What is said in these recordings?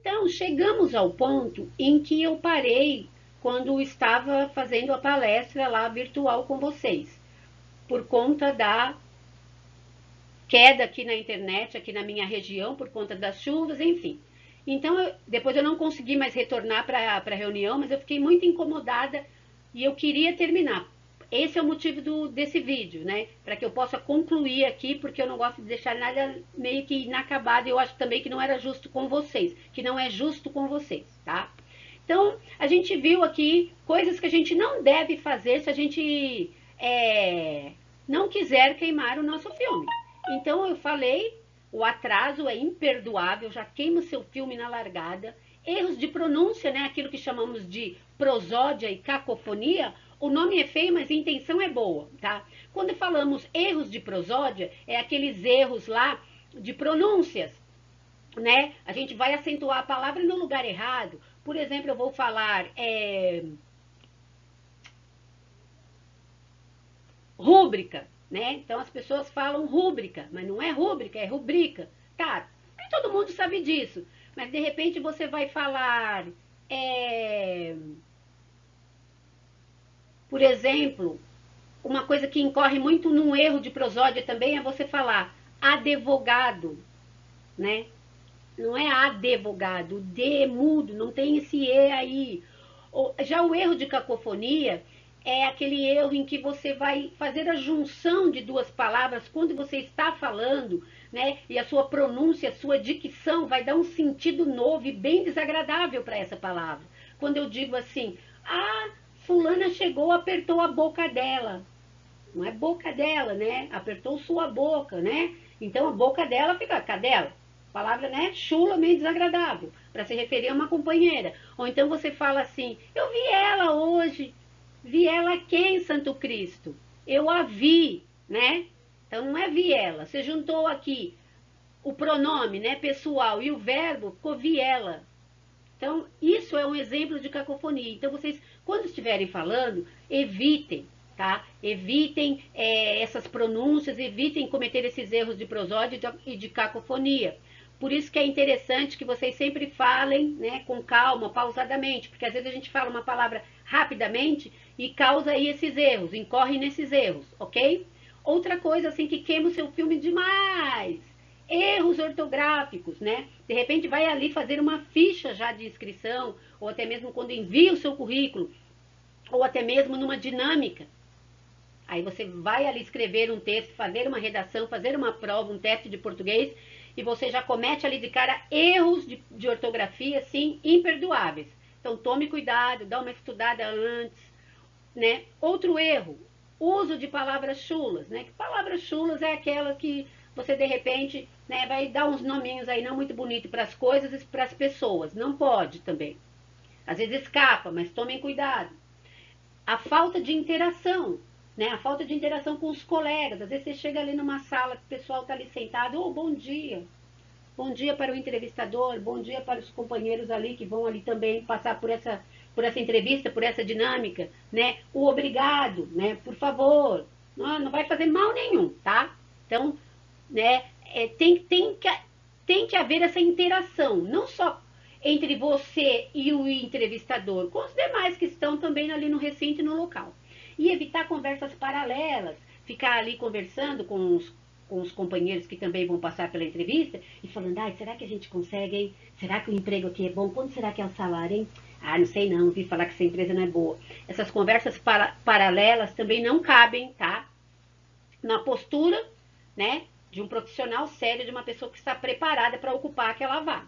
Então, chegamos ao ponto em que eu parei quando estava fazendo a palestra lá virtual com vocês, por conta da queda aqui na internet, aqui na minha região, por conta das chuvas, enfim. Então, depois eu não consegui mais retornar para a reunião, mas eu fiquei muito incomodada e eu queria terminar. Esse é o motivo desse vídeo, né? Para que eu possa concluir aqui, porque eu não gosto de deixar nada meio que inacabado. Eu acho também que não era justo com vocês, que não é justo com vocês, tá? Então, a gente viu aqui coisas que a gente não deve fazer se a gente não quiser queimar o nosso filme. Então, eu falei, o atraso é imperdoável, já queima o seu filme na largada. Erros de pronúncia, né? Aquilo que chamamos de prosódia e cacofonia. O nome é feio, mas a intenção é boa, tá? Quando falamos erros de prosódia, é aqueles erros lá de pronúncias, né? A gente vai acentuar a palavra no lugar errado. Por exemplo, eu vou falar rúbrica, né? Então as pessoas falam rúbrica, mas não é rúbrica, é rubrica. Tá, nem todo mundo sabe disso. Mas de repente você vai falar, por exemplo, uma coisa que incorre muito num erro de prosódia também é você falar advogado, né? Não é advogado, o D é mudo, não tem esse E aí. Já o erro de cacofonia é aquele erro em que você vai fazer a junção de duas palavras quando você está falando, né? E a sua pronúncia, a sua dicção vai dar um sentido novo e bem desagradável para essa palavra. Quando eu digo assim, fulana chegou, apertou a boca dela. Não é boca dela, né? Apertou sua boca, né? Então a boca dela fica cadela. Palavra, né? Chula, meio desagradável, para se referir a uma companheira. Ou então você fala assim, eu vi ela hoje. Vi ela quem, Santo Cristo? Eu a vi, né? Então não é vi ela. Você juntou aqui o pronome, né, pessoal e o verbo, ficou vi ela. Então, isso é um exemplo de cacofonia. Então, vocês, quando estiverem falando, evitem, tá? Evitem essas pronúncias, evitem cometer esses erros de prosódia e de cacofonia. Por isso que é interessante que vocês sempre falem, né, com calma, pausadamente, porque às vezes a gente fala uma palavra rapidamente e causa aí esses erros, incorre nesses erros, ok? Outra coisa, assim, que queima o seu filme demais, erros ortográficos, né? De repente vai ali fazer uma ficha já de inscrição, ou até mesmo quando envia o seu currículo, ou até mesmo numa dinâmica. Aí você vai ali escrever um texto, fazer uma redação, fazer uma prova, um teste de português, e você já comete ali de cara erros de ortografia, assim, imperdoáveis. Então tome cuidado, dá uma estudada antes, né? Outro erro, uso de palavras chulas, né? Palavras chulas é aquela que você de repente, né, vai dar uns nominhos aí não muito bonitos para as coisas e para as pessoas. Não pode também. Às vezes escapa, mas tomem cuidado. A falta de interação, né? A falta de interação com os colegas. Às vezes você chega ali numa sala, o pessoal está ali sentado, bom dia. Bom dia para o entrevistador, bom dia para os companheiros ali que vão ali também passar por essa entrevista, por essa dinâmica, né? O obrigado, né? Por favor, não vai fazer mal nenhum, tá? Então, né? Tem que haver essa interação, não só entre você e o entrevistador, com os demais que estão também ali no recinto e no local. E evitar conversas paralelas, ficar ali conversando com os companheiros que também vão passar pela entrevista e falando, será que a gente consegue, hein? Será que o emprego aqui é bom? Quanto será que é o salário, hein? Não sei não, ouvi falar que essa empresa não é boa. Essas conversas paralelas também não cabem, tá? Na postura, né, de um profissional sério, de uma pessoa que está preparada para ocupar aquela vaga.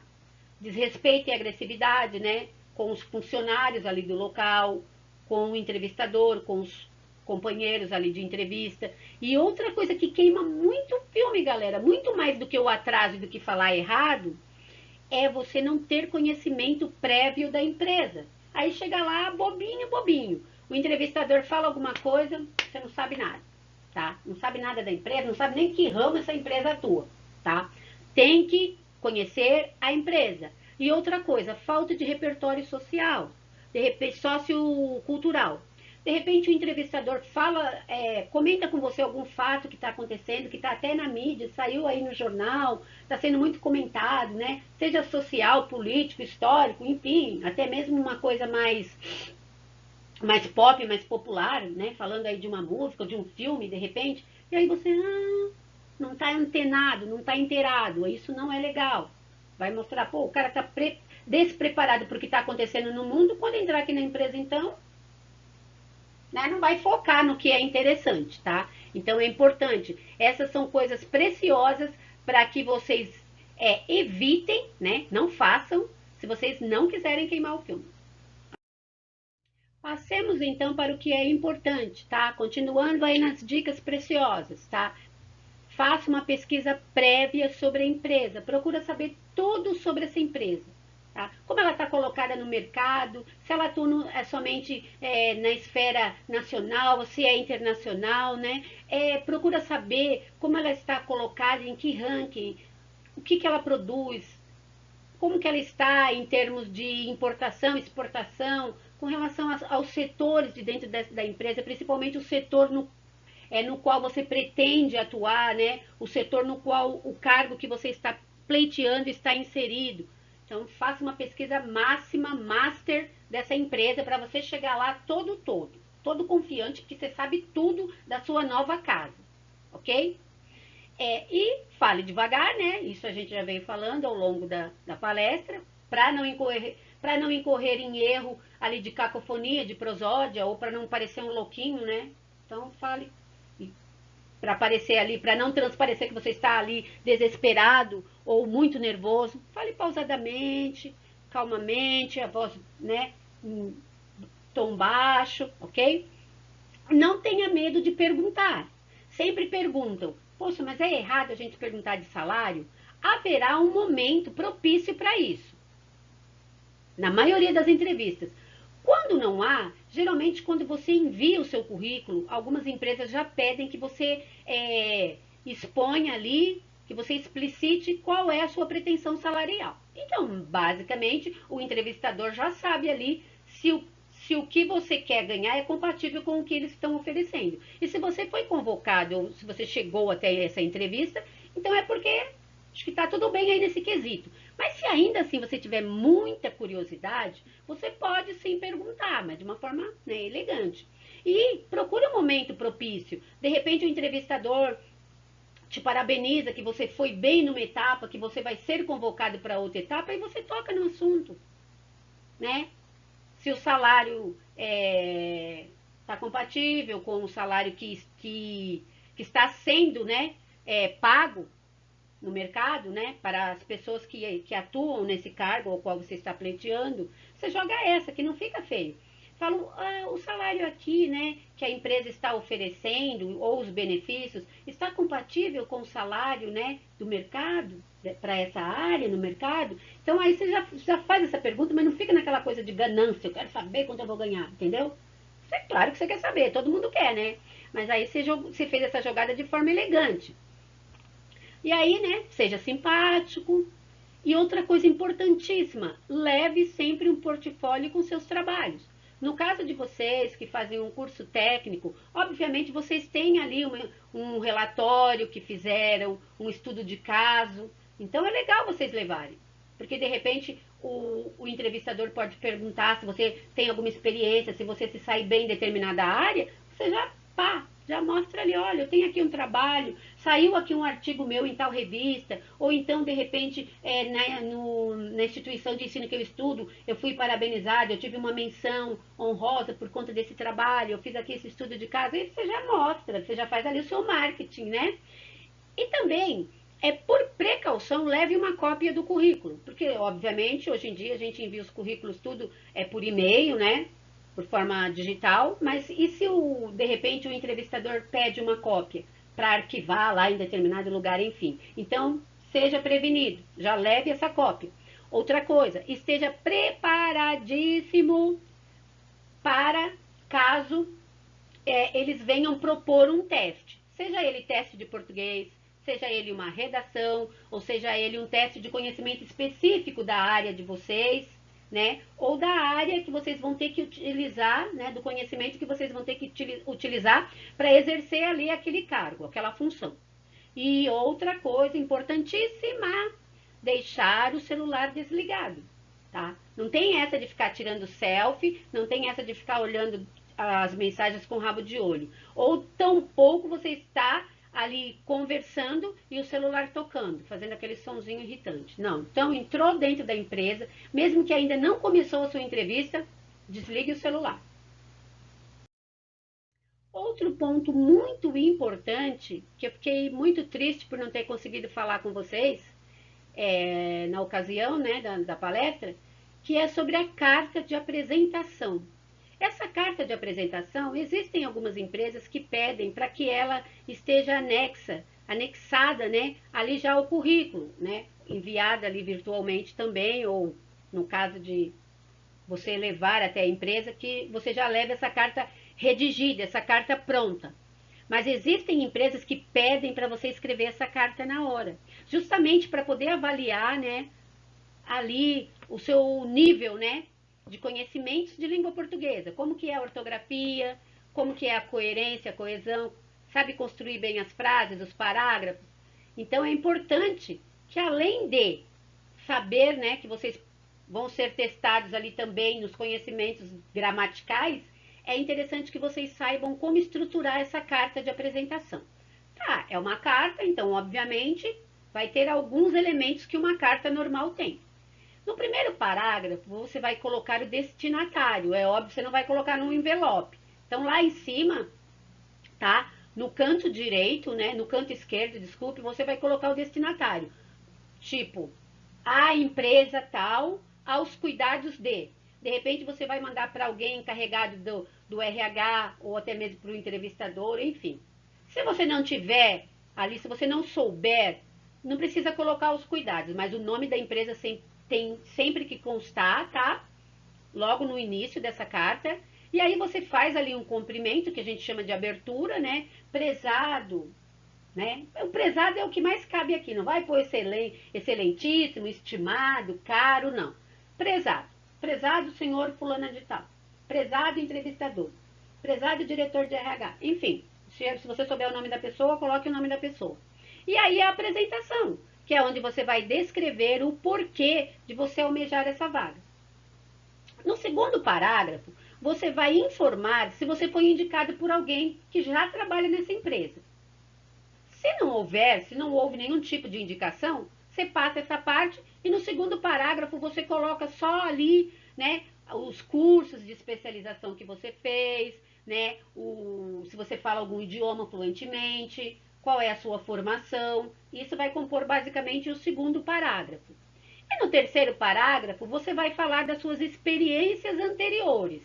Desrespeito e agressividade, né, com os funcionários ali do local, com o entrevistador, com os companheiros ali de entrevista. E outra coisa que queima muito filme, galera, muito mais do que o atraso e do que falar errado, é você não ter conhecimento prévio da empresa. Aí chega lá, bobinho, bobinho. O entrevistador fala alguma coisa, você não sabe nada, tá? Não sabe nada da empresa, não sabe nem que ramo essa empresa atua, tá? Tem que conhecer a empresa. E outra coisa, falta de repertório social, de repente sociocultural. De repente o entrevistador fala, comenta com você algum fato que está acontecendo, que está até na mídia, saiu aí no jornal, está sendo muito comentado, né? Seja social, político, histórico, enfim, até mesmo uma coisa mais pop, mais popular, né? Falando aí de uma música, de um filme, de repente, e aí você não está antenado, não está inteirado, isso não é legal. Vai mostrar, pô, o cara está despreparado para o que está acontecendo no mundo, quando entrar aqui na empresa, então, né, não vai focar no que é interessante, tá? Então é importante. Essas são coisas preciosas para que vocês evitem, né? Não façam, se vocês não quiserem queimar o filme. Passemos então para o que é importante, tá? Continuando aí nas dicas preciosas, tá? Faça uma pesquisa prévia sobre a empresa. Procura saber tudo sobre essa empresa. Tá? Como ela está colocada no mercado, se ela atua somente na esfera nacional, se é internacional, né? Procura saber como ela está colocada, em que ranking, o que ela produz, como que ela está em termos de importação, exportação, com relação aos setores de dentro da empresa, principalmente o setor no qual você pretende atuar, né? O setor no qual o cargo que você está pleiteando está inserido. Então, faça uma pesquisa máxima, master dessa empresa para você chegar lá todo confiante, porque você sabe tudo da sua nova casa, ok? E fale devagar, né? Isso a gente já veio falando ao longo da palestra, para não incorrer em erro ali de cacofonia, de prosódia, ou para não parecer um louquinho, né? Então, fale para aparecer ali, para não transparecer que você está ali desesperado ou muito nervoso. Fale pausadamente, calmamente, a voz, né, em tom baixo, ok? Não tenha medo de perguntar. Sempre perguntam, poxa, mas é errado a gente perguntar de salário? Haverá um momento propício para isso. Na maioria das entrevistas. Quando não há, geralmente quando você envia o seu currículo, algumas empresas já pedem que você exponha ali, que você explicite qual é a sua pretensão salarial. Então, basicamente, o entrevistador já sabe ali se o que você quer ganhar é compatível com o que eles estão oferecendo. E se você foi convocado, ou se você chegou até essa entrevista, então é porque acho que está tudo bem aí nesse quesito. Mas se ainda assim você tiver muita curiosidade, você pode sim perguntar, mas de uma forma, né, elegante. E procure um momento propício. De repente o entrevistador te parabeniza que você foi bem numa etapa, que você vai ser convocado para outra etapa, e você toca no assunto, né? Se o salário está compatível com o salário que está sendo, né, pago no mercado, né, para as pessoas que atuam nesse cargo ao qual você está pleiteando, você joga essa, que não fica feio. Falam, o salário aqui, né, que a empresa está oferecendo, ou os benefícios, está compatível com o salário, né, do mercado, para essa área no mercado? Então aí você já faz essa pergunta, mas não fica naquela coisa de ganância, eu quero saber quanto eu vou ganhar, entendeu? É claro que você quer saber, todo mundo quer, né? Mas aí você fez essa jogada de forma elegante. E aí, né, seja simpático. E outra coisa importantíssima, leve sempre um portfólio com seus trabalhos. No caso de vocês que fazem um curso técnico, obviamente vocês têm ali um relatório que fizeram, um estudo de caso. Então é legal vocês levarem. Porque de repente o entrevistador pode perguntar se você tem alguma experiência, se você se sai bem em determinada área, você já mostra ali, olha, eu tenho aqui um trabalho, saiu aqui um artigo meu em tal revista, ou então, de repente, na instituição de ensino que eu estudo, eu fui parabenizado, eu tive uma menção honrosa por conta desse trabalho, eu fiz aqui esse estudo de caso, e você já mostra, você já faz ali o seu marketing, né? E também, por precaução, leve uma cópia do currículo, porque, obviamente, hoje em dia a gente envia os currículos tudo por e-mail, né? Por forma digital, mas e se de repente o entrevistador pede uma cópia para arquivar lá em determinado lugar, enfim. Então, seja prevenido, já leve essa cópia. Outra coisa, esteja preparadíssimo para caso eles venham propor um teste. Seja ele teste de português, seja ele uma redação, ou seja ele um teste de conhecimento específico da área de vocês, né? Ou da área que vocês vão ter que utilizar, né? Do conhecimento que vocês vão ter que utilizar para exercer ali aquele cargo, aquela função. E outra coisa importantíssima, deixar o celular desligado, tá? Não tem essa de ficar tirando selfie, não tem essa de ficar olhando as mensagens com rabo de olho. Ou tampouco você está ali conversando e o celular tocando, fazendo aquele sonzinho irritante. Não. Então, entrou dentro da empresa, mesmo que ainda não começou a sua entrevista, desligue o celular. Outro ponto muito importante, que eu fiquei muito triste por não ter conseguido falar com vocês na ocasião, né, da palestra, que é sobre a carta de apresentação. Essa carta de apresentação, existem algumas empresas que pedem para que ela esteja anexada, né, ali já ao currículo, né, enviada ali virtualmente também, ou no caso de você levar até a empresa, que você já leve essa carta redigida, essa carta pronta. Mas existem empresas que pedem para você escrever essa carta na hora, justamente para poder avaliar, né, ali o seu nível, né, de conhecimentos de língua portuguesa, como que é a ortografia, como que é a coerência, a coesão, sabe construir bem as frases, os parágrafos. Então é importante que além de saber, né, que vocês vão ser testados ali também nos conhecimentos gramaticais, é interessante que vocês saibam como estruturar essa carta de apresentação. Tá, é uma carta, então obviamente vai ter alguns elementos que uma carta normal tem. No primeiro parágrafo, você vai colocar o destinatário. É óbvio, você não vai colocar num envelope. Então, lá em cima, tá? No canto direito, né? No canto esquerdo, desculpe, você vai colocar o destinatário. Tipo, a empresa tal, aos cuidados de. De repente, você vai mandar para alguém encarregado do RH, ou até mesmo para o entrevistador, enfim. Se você não tiver ali, se você não souber, não precisa colocar os cuidados, mas o nome da empresa tem sempre que constar, tá? Logo no início dessa carta. E aí você faz ali um cumprimento, que a gente chama de abertura, né? Prezado, né? O prezado é o que mais cabe aqui, não vai pôr excelentíssimo, estimado, caro, não. Prezado. Prezado senhor fulana de tal. Prezado entrevistador. Prezado diretor de RH. Enfim, se você souber o nome da pessoa, coloque o nome da pessoa. E aí a apresentação, que é onde você vai descrever o porquê de você almejar essa vaga. No segundo parágrafo, você vai informar se você foi indicado por alguém que já trabalha nessa empresa. Se não houver, se não houve nenhum tipo de indicação, você passa essa parte e no segundo parágrafo você coloca só ali, né, os cursos de especialização que você fez, né, se você fala algum idioma fluentemente, qual é a sua formação. Isso vai compor basicamente o segundo parágrafo. E no terceiro parágrafo você vai falar das suas experiências anteriores.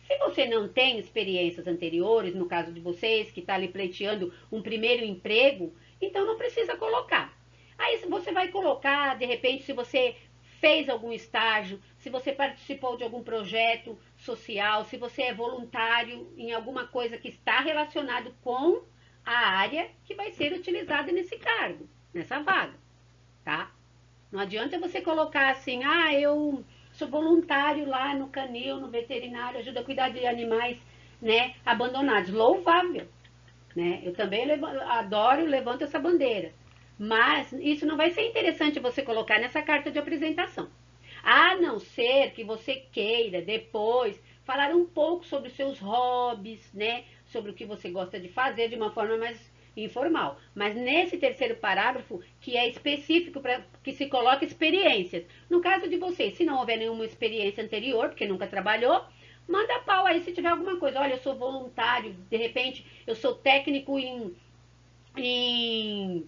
Se você não tem experiências anteriores, no caso de vocês, que está ali pleiteando um primeiro emprego, então não precisa colocar. Aí você vai colocar, de repente, se você fez algum estágio, se você participou de algum projeto social, se você é voluntário em alguma coisa que está relacionado com a área que vai ser utilizada nesse cargo, nessa vaga, tá? Não adianta você colocar assim, eu sou voluntário lá no canil, no veterinário, ajuda a cuidar de animais, né, abandonados. Louvável, né? Eu também adoro, levanto essa bandeira. Mas isso não vai ser interessante você colocar nessa carta de apresentação. A não ser que você queira depois falar um pouco sobre os seus hobbies, né? Sobre o que você gosta de fazer de uma forma mais informal. Mas nesse terceiro parágrafo, que é específico para que se coloque experiências. No caso de vocês, se não houver nenhuma experiência anterior, porque nunca trabalhou, manda pau aí se tiver alguma coisa. Olha, eu sou voluntário, de repente eu sou técnico em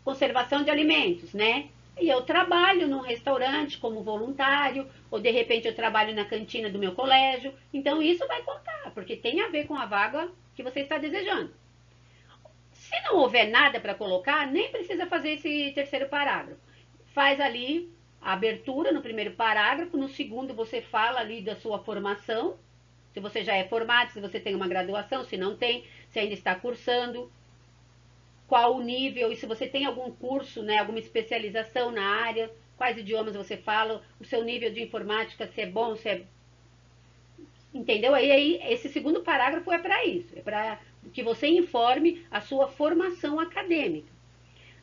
conservação de alimentos, né? E eu trabalho num restaurante como voluntário, ou de repente eu trabalho na cantina do meu colégio. Então isso vai contar, porque tem a ver com a vaga que você está desejando. Se não houver nada para colocar, nem precisa fazer esse terceiro parágrafo. Faz ali a abertura no primeiro parágrafo, no segundo você fala ali da sua formação, se você já é formado, se você tem uma graduação, se não tem, se ainda está cursando, qual o nível e se você tem algum curso, né, alguma especialização na área, quais idiomas você fala, o seu nível de informática, se é bom, se é... Entendeu? Aí esse segundo parágrafo é para isso, é para que você informe a sua formação acadêmica.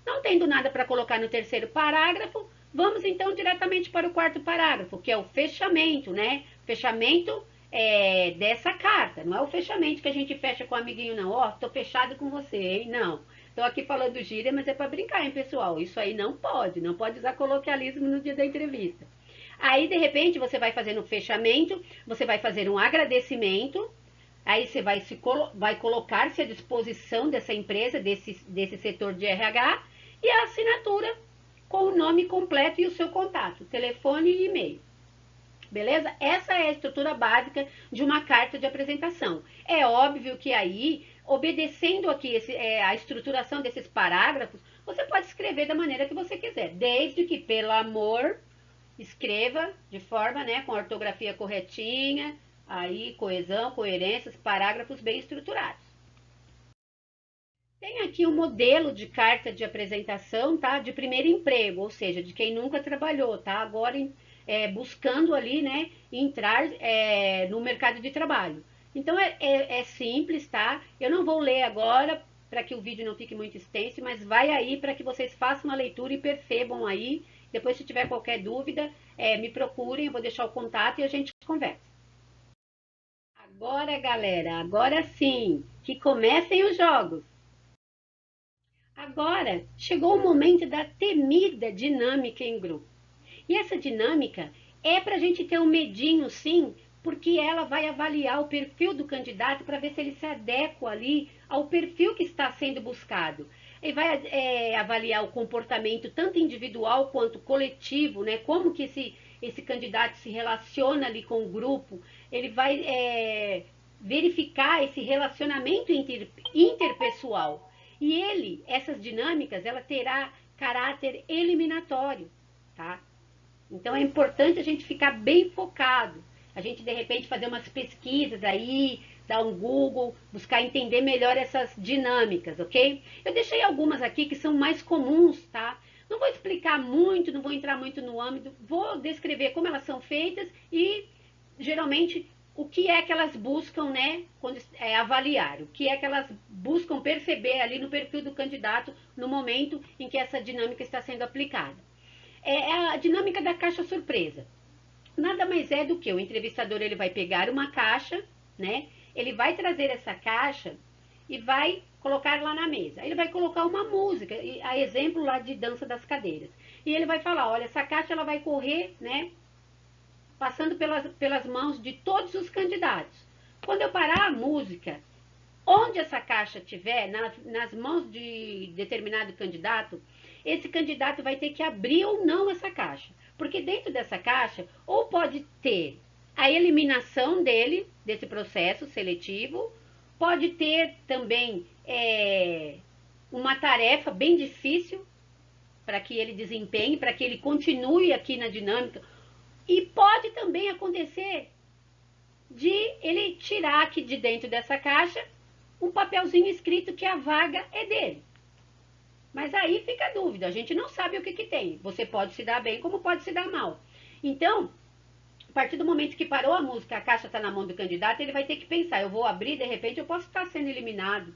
Não tendo nada para colocar no terceiro parágrafo, vamos então diretamente para o quarto parágrafo, que é o fechamento, né? Fechamento dessa carta. Não é o fechamento que a gente fecha com o amiguinho, não. Ó, tô fechado com você, hein? Não. Tô aqui falando gíria, mas é para brincar, hein, pessoal? Isso aí não pode usar coloquialismo no dia da entrevista. Aí, de repente, você vai fazer no fechamento, você vai fazer um agradecimento, aí você vai colocar-se à disposição dessa empresa, desse setor de RH, e a assinatura com o nome completo e o seu contato, telefone e e-mail. Beleza? Essa é a estrutura básica de uma carta de apresentação. É óbvio que aí, obedecendo aqui a estruturação desses parágrafos, você pode escrever da maneira que você quiser, desde que, pelo amor, escreva de forma, né, com ortografia corretinha, aí coesão, coerência, parágrafos bem estruturados. Tem aqui um modelo de carta de apresentação, tá? De primeiro emprego, ou seja, de quem nunca trabalhou, tá? Agora buscando ali, né, entrar no mercado de trabalho. Então é simples, tá? Eu não vou ler agora para que o vídeo não fique muito extenso, mas vai aí para que vocês façam a leitura e percebam aí. Depois, se tiver qualquer dúvida, me procurem, eu vou deixar o contato e a gente conversa. Agora, galera, agora sim, que comecem os jogos. Agora chegou o momento da temida dinâmica em grupo. E essa dinâmica é para a gente ter um medinho, sim, porque ela vai avaliar o perfil do candidato para ver se ele se adequa ali ao perfil que está sendo buscado. E vai avaliar o comportamento tanto individual quanto coletivo, né? Como que esse candidato se relaciona ali com o grupo. Ele vai verificar esse relacionamento interpessoal. E essas dinâmicas, ela terá caráter eliminatório, tá? Então é importante a gente ficar bem focado. A gente, de repente, fazer umas pesquisas aí, dar um Google, buscar entender melhor essas dinâmicas, ok? Eu deixei algumas aqui que são mais comuns, tá? Não vou explicar muito, não vou entrar muito no âmbito, vou descrever como elas são feitas e, geralmente, o que é que elas buscam, né, quando avaliar, o que é que elas buscam perceber ali no perfil do candidato no momento em que essa dinâmica está sendo aplicada. É a dinâmica da caixa surpresa. Nada mais é do que o entrevistador, ele vai pegar uma caixa, né, ele vai trazer essa caixa e vai colocar lá na mesa. Ele vai colocar uma música, a exemplo lá de dança das cadeiras. E ele vai falar, olha, essa caixa ela vai correr, né, passando pelas mãos de todos os candidatos. Quando eu parar a música, onde essa caixa estiver, nas mãos de determinado candidato, esse candidato vai ter que abrir ou não essa caixa. Porque dentro dessa caixa, ou pode ter a eliminação dele, desse processo seletivo, pode ter também uma tarefa bem difícil para que ele desempenhe, para que ele continue aqui na dinâmica. E pode também acontecer de ele tirar aqui de dentro dessa caixa um papelzinho escrito que a vaga é dele. Mas aí fica a dúvida, a gente não sabe o que tem. Você pode se dar bem, como pode se dar mal. Então, a partir do momento que parou a música, a caixa está na mão do candidato, ele vai ter que pensar, eu vou abrir, de repente eu posso estar sendo eliminado.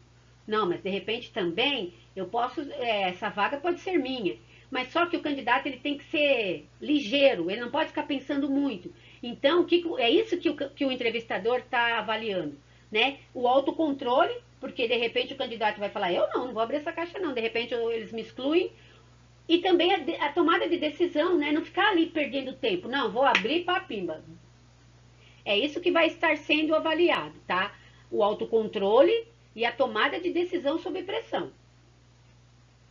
Não, mas de repente também, eu posso, essa vaga pode ser minha. Mas só que o candidato, ele tem que ser ligeiro, ele não pode ficar pensando muito. Então, é isso que o entrevistador está avaliando, né? O autocontrole, porque de repente o candidato vai falar, eu não vou abrir essa caixa não, de repente eles me excluem. E também a tomada de decisão, né? Não ficar ali perdendo tempo, não, vou abrir para pimba. É isso que vai estar sendo avaliado, tá? O autocontrole e a tomada de decisão sob pressão.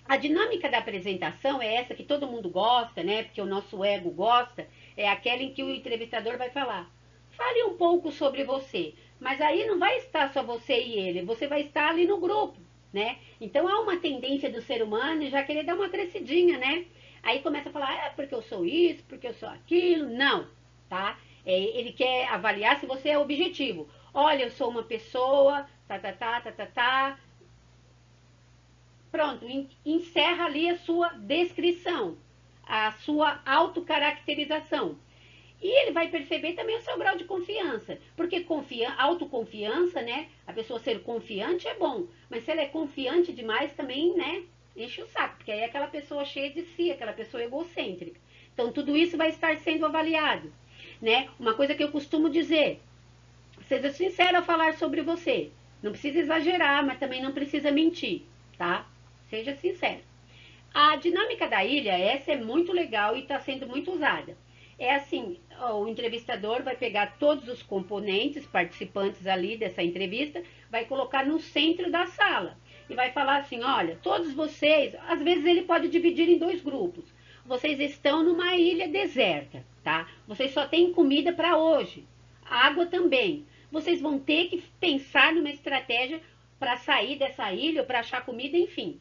A dinâmica da apresentação é essa que todo mundo gosta, né? Porque o nosso ego gosta, é aquela em que o entrevistador vai falar, fale um pouco sobre você, mas aí não vai estar só você e ele, você vai estar ali no grupo, né? Então há uma tendência do ser humano já querer dar uma crescidinha, né? Aí começa a falar, porque eu sou isso, porque eu sou aquilo. Não, tá? Ele quer avaliar se você é objetivo. Olha, eu sou uma pessoa, tá. Pronto, encerra ali a sua descrição. a sua autocaracterização. E ele vai perceber também o seu grau de confiança. Porque autoconfiança, né? A pessoa ser confiante é bom. Mas se ela é confiante demais também, né? Enche o saco. Porque aí é aquela pessoa cheia de si, aquela pessoa egocêntrica. Então tudo isso vai estar sendo avaliado, né? Uma coisa que eu costumo dizer: seja sincero ao falar sobre você. Não precisa exagerar, mas também não precisa mentir, tá? Seja sincero. A dinâmica da ilha, essa é muito legal e está sendo muito usada. É assim, o entrevistador vai pegar todos os componentes, participantes ali dessa entrevista, vai colocar no centro da sala e vai falar assim: olha, todos vocês, às vezes ele pode dividir em 2 grupos. Vocês estão numa ilha deserta, tá? Vocês só têm comida para hoje, água também. Vocês vão ter que pensar numa estratégia para sair dessa ilha, para achar comida, enfim.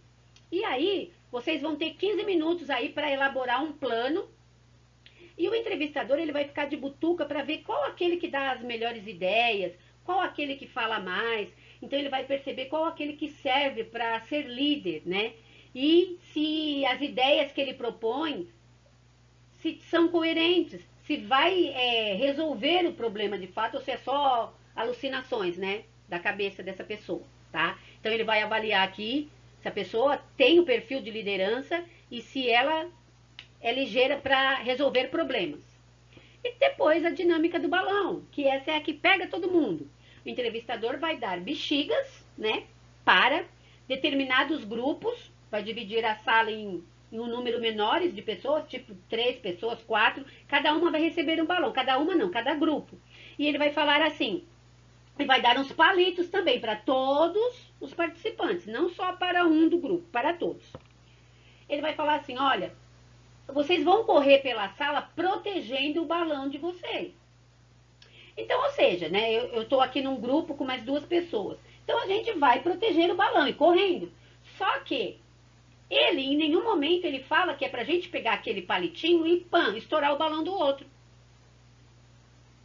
E aí, vocês vão ter 15 minutos aí para elaborar um plano. E o entrevistador, ele vai ficar de butuca para ver qual aquele que dá as melhores ideias, qual aquele que fala mais. Então ele vai perceber qual aquele que serve para ser líder, né? E se as ideias que ele propõe se são coerentes, se vai resolver o problema de fato ou se é só alucinações, né? Da cabeça dessa pessoa, tá? Então ele vai avaliar aqui se a pessoa tem o perfil de liderança e se ela é ligeira para resolver problemas. E depois a dinâmica do balão, que essa é a que pega todo mundo. O entrevistador vai dar bexigas, né, para determinados grupos, vai dividir a sala em um número menores de pessoas, tipo 3 pessoas, 4, cada uma vai receber um balão, cada uma não, cada grupo. E ele vai falar assim, e vai dar uns palitos também para todos os participantes, não só para um do grupo, para todos. Ele vai falar assim: olha, vocês vão correr pela sala protegendo o balão de vocês. Então, ou seja, né, eu estou aqui num grupo com mais 2 pessoas. Então, a gente vai proteger o balão e correndo. Só que ele, em nenhum momento, ele fala que é pra gente pegar aquele palitinho e, pã, estourar o balão do outro.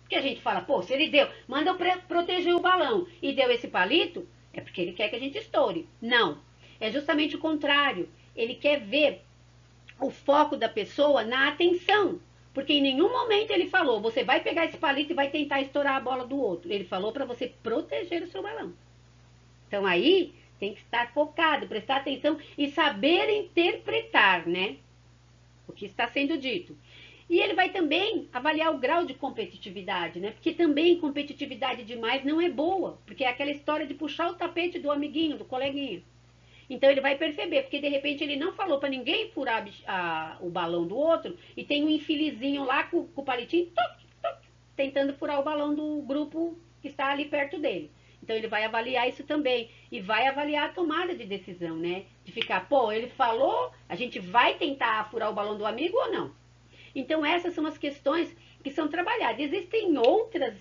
Porque a gente fala, pô, se ele deu, manda eu proteger o balão e deu esse palito, é porque ele quer que a gente estoure. Não, é justamente o contrário. Ele quer ver o foco da pessoa na atenção. Porque em nenhum momento ele falou, você vai pegar esse palito e vai tentar estourar a bola do outro. Ele falou para você proteger o seu balão. Então aí tem que estar focado, prestar atenção e saber interpretar, né? O que está sendo dito. E ele vai também avaliar o grau de competitividade, né? Porque também competitividade demais não é boa. Porque é aquela história de puxar o tapete do amiguinho, do coleguinha. Então ele vai perceber, porque de repente ele não falou para ninguém furar o balão do outro e tem um infelizinho lá com o palitinho tentando furar o balão do grupo que está ali perto dele. Então ele vai avaliar isso também e vai avaliar a tomada de decisão, né? De ficar, pô, ele falou, a gente vai tentar furar o balão do amigo ou não? Então essas são as questões que são trabalhadas. Existem outras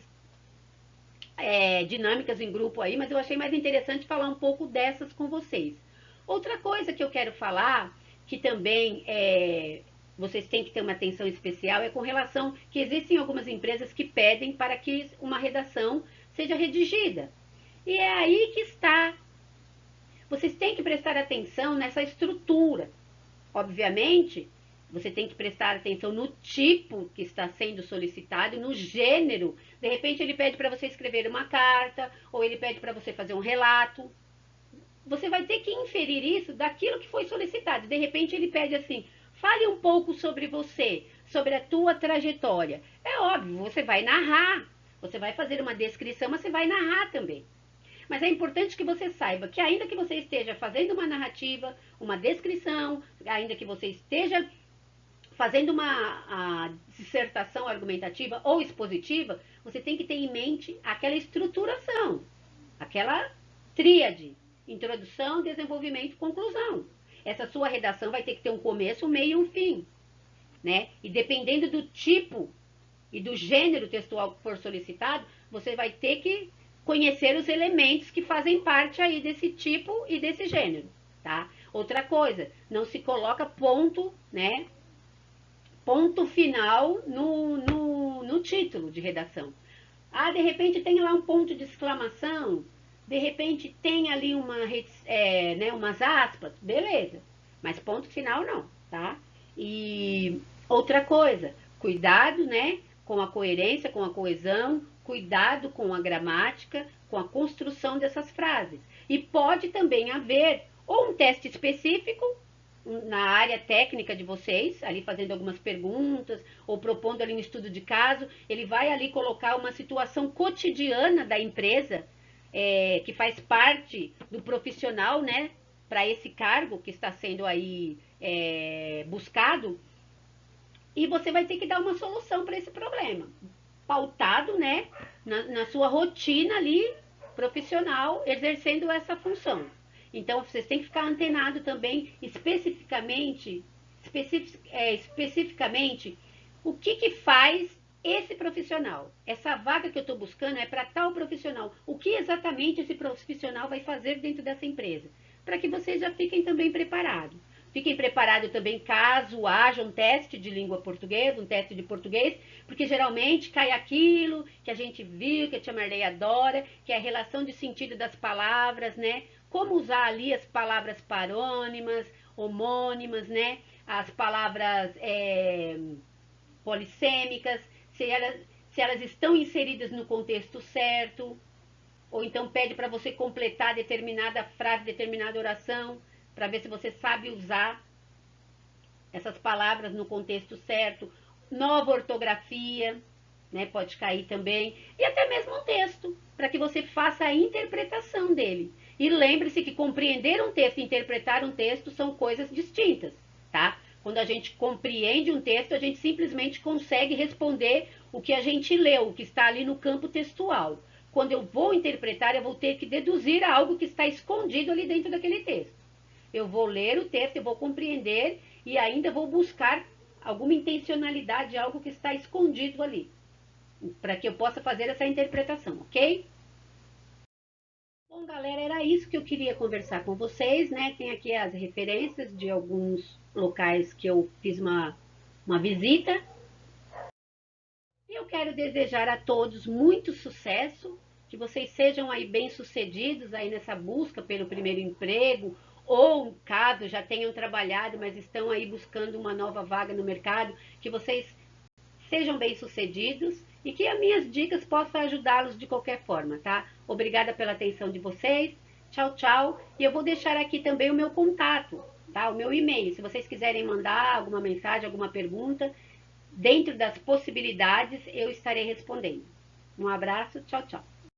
dinâmicas em grupo aí, mas eu achei mais interessante falar um pouco dessas com vocês. Outra coisa que eu quero falar, que também vocês têm que ter uma atenção especial, é com relação que existem algumas empresas que pedem para que uma redação seja redigida. E é aí que está. Vocês têm que prestar atenção nessa estrutura. Obviamente, você tem que prestar atenção no tipo que está sendo solicitado, no gênero. De repente ele pede para você escrever uma carta, ou ele pede para você fazer um relato. Você vai ter que inferir isso daquilo que foi solicitado. De repente ele pede assim, fale um pouco sobre você, sobre a tua trajetória. É óbvio, você vai narrar, você vai fazer uma descrição, mas você vai narrar também. Mas é importante que você saiba que ainda que você esteja fazendo uma narrativa, uma descrição, ainda que você esteja fazendo uma dissertação argumentativa ou expositiva, você tem que ter em mente aquela estruturação, aquela tríade. Introdução, desenvolvimento, conclusão. Essa sua redação vai ter que ter um começo, um meio e um fim, né? E dependendo do tipo e do gênero textual que for solicitado, você vai ter que conhecer os elementos que fazem parte aí desse tipo e desse gênero, tá? Outra coisa, não se coloca ponto, né? Ponto final no título de redação. Ah, de repente tem lá um ponto de exclamação, de repente tem ali umas aspas, beleza. Mas ponto final não, tá? E outra coisa, cuidado, né, com a coerência, com a coesão, cuidado com a gramática, com a construção dessas frases. E pode também haver ou um teste específico na área técnica de vocês, ali fazendo algumas perguntas, ou propondo ali um estudo de caso, ele vai ali colocar uma situação cotidiana da empresa, que faz parte do profissional, né, para esse cargo que está sendo aí buscado, e você vai ter que dar uma solução para esse problema, pautado, né, na sua rotina ali profissional, exercendo essa função. Então, vocês têm que ficar antenado também, especificamente, o que faz esse profissional. Essa vaga que eu estou buscando é para tal profissional. O que exatamente esse profissional vai fazer dentro dessa empresa? Para que vocês já fiquem também preparados. Fiquem preparados também caso haja um teste de língua portuguesa, um teste de português, porque geralmente cai aquilo que a gente viu, que a tia Marley adora, que é a relação de sentido das palavras, né? Como usar ali as palavras parônimas, homônimas, né? As palavras polissêmicas, se elas estão inseridas no contexto certo, ou então pede para você completar determinada frase, determinada oração, para ver se você sabe usar essas palavras no contexto certo. Nova ortografia, né, pode cair também, e até mesmo um texto, para que você faça a interpretação dele. E lembre-se que compreender um texto e interpretar um texto são coisas distintas, tá? Quando a gente compreende um texto, a gente simplesmente consegue responder o que a gente leu, o que está ali no campo textual. Quando eu vou interpretar, eu vou ter que deduzir algo que está escondido ali dentro daquele texto. Eu vou ler o texto, eu vou compreender e ainda vou buscar alguma intencionalidade, algo que está escondido ali, para que eu possa fazer essa interpretação, ok? Bom, galera, era isso que eu queria conversar com vocês, né? Tem aqui as referências de alguns locais que eu fiz uma visita. E eu quero desejar a todos muito sucesso, que vocês sejam aí bem-sucedidos aí nessa busca pelo primeiro emprego, ou caso já tenham trabalhado, mas estão aí buscando uma nova vaga no mercado, que vocês sejam bem-sucedidos e que as minhas dicas possam ajudá-los de qualquer forma, tá? Obrigada pela atenção de vocês. Tchau, tchau. E eu vou deixar aqui também o meu contato, tá? O meu e-mail. Se vocês quiserem mandar alguma mensagem, alguma pergunta, dentro das possibilidades, eu estarei respondendo. Um abraço, tchau, tchau.